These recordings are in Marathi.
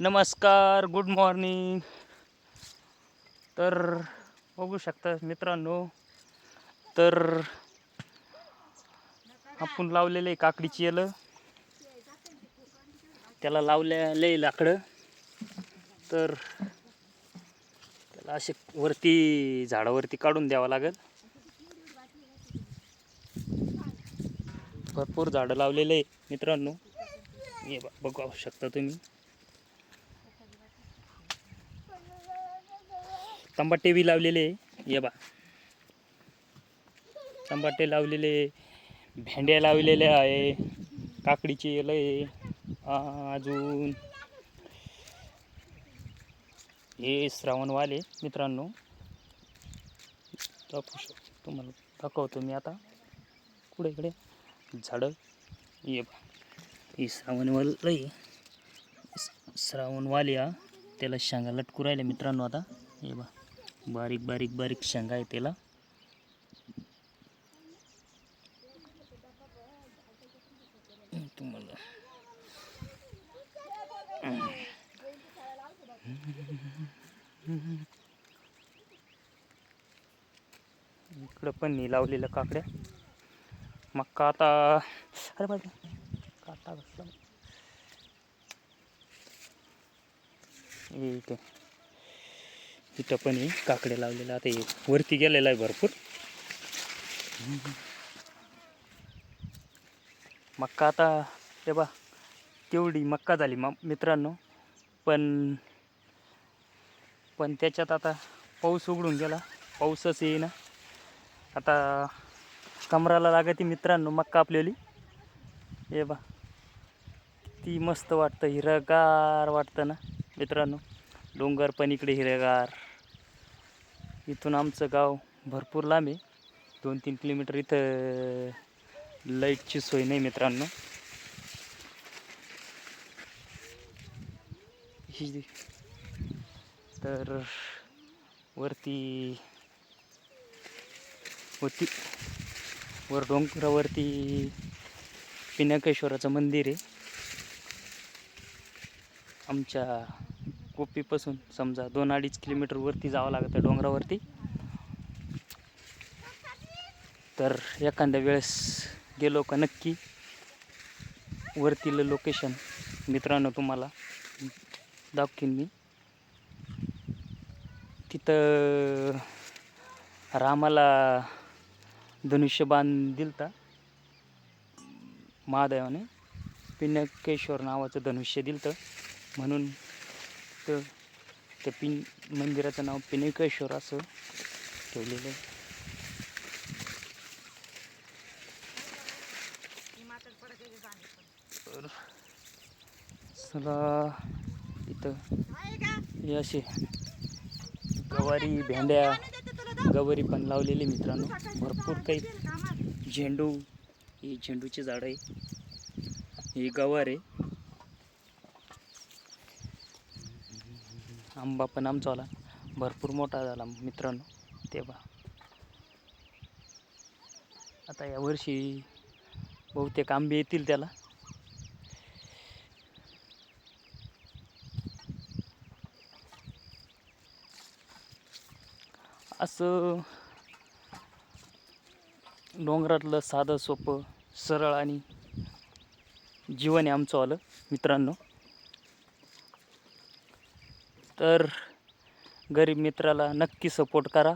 नमस्कार, गुड मॉर्निंग. तर बघू शकता मित्रांनो, तर आपण लावलेले काकडीची येलं, त्याला लावलेले लाकडं, तर त्याला असे वरती झाडावरती काढून द्यावं लागेल. भरपूर झाडं लावलेले मित्रांनो, हे बघू शकता तुम्ही. टमाटे बी लावलेले, ये बा टमाटे लावलेले, भेंड्या लावलेल्या आहे, काकडीची येलं आहे, अजून हे श्रावणवाले मित्रांनो. तुम्हाला दाखवतो मी आता. कुठे इकडे झाडं, ये बा ही श्रावणवाले, श्रावणवाले त्याला शेंगा लटकू राहिले मित्रांनो. आता हे बा बारीक बारीक बारीक शेंगा आहे त्याला. तुम्हाला इकडं पण मी लावलेल्या काकड्या, मक्का. आता अरे बाबा काटा बसला. इथं पण काकडे लावलेलं. आता हे वरती गेलेलं आहे भरपूर मक्का. आता ते बा तेवढी मक्का झाली मित्रांनो, पण त्याच्यात आता पाऊस उघडून गेला, पाऊसच येईना. आता कमराला लागते मित्रांनो मक्का आपल्याली. हे बा ती मस्त वाटतं, हिरगार वाटतं ना मित्रांनो. डोंगर पण इकडे हिरगार. इथून आमचं गाव भरपूर लांब आहे, 2-3 किलोमीटर. इथं लाईटची सोय नाही मित्रांनो. तर वरती वर डोंगरावरती पिनाकेश्वराचं मंदिर आहे. आमच्या कोपीपासून समजा 2-2.5 किलोमीटर वरती जावं लागतं डोंगरावरती. तर एखाद्या वेळेस गेलो का नक्की वरतीलं लोकेशन मित्रांनो तुम्हाला दाखवीन मी. तिथं रामाला धनुष्यबाण दिलता महादेवाने. पिनाकेश्वर नावाचं धनुष्य दिलतं, म्हणून तर त्या मंदिराचं नाव पिनाकेश्वर असं ठेवलेलं आहे. तर चला, इथं हे असे गवारी, भेंड्या, गवारी पण लावलेली मित्रांनो. भरपूर काही झेंडू, ही झेंडूची झाडं आहे, ही गवार आहे. आंबा पण आमचावाला भरपूर मोठा झाला मित्रांनो. तेव्हा आता या वर्षी बहुतेक आंबे येतील त्याला. असं डोंगरातलं साधं सोपं सरळ आणि जीवन आहे आमचंवालं मित्रांनो. तर गरीब मित्राला नक्की सपोर्ट करा.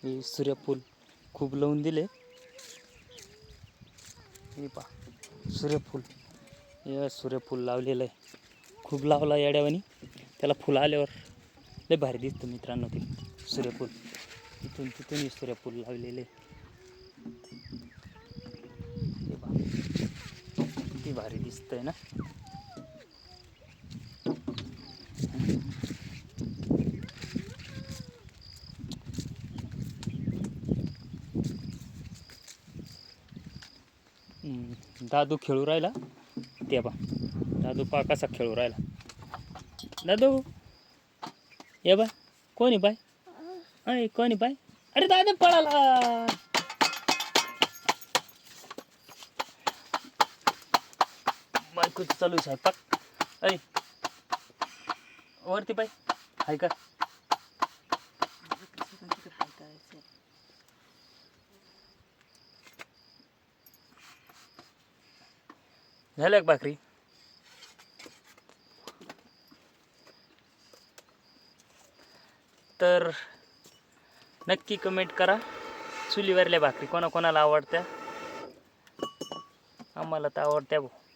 हे सूर्यफूल खूप लावून दिले. हे पहा सूर्यफूल, हे सूर्यफूल लावलेलं आहे, खूप लावला येड्यावानी. त्याला फुलं आल्यावर लय भारी दिसतं मित्रांनो ते सूर्यफूल. तिथूनही सूर्यफूल लावलेले. हे पहा किती भारी दिसतंय ना. दादू खेळू राहिला. ते बा दादू पा कसा खेळू राहिला. दादू ये बाय, कोणी बाय, अय कोणी बाय. अरे दादा पळाला. बायकोचं चालू आहे स्वयंपाक. ऐ वरती पाय आहे का? झाल्या का भाकरी? तर नक्की कमेंट करा चुलीवरल्या भाकरी कोणाकोणाला आवडत्या. आम्हाला तर आवडत्या भाऊ.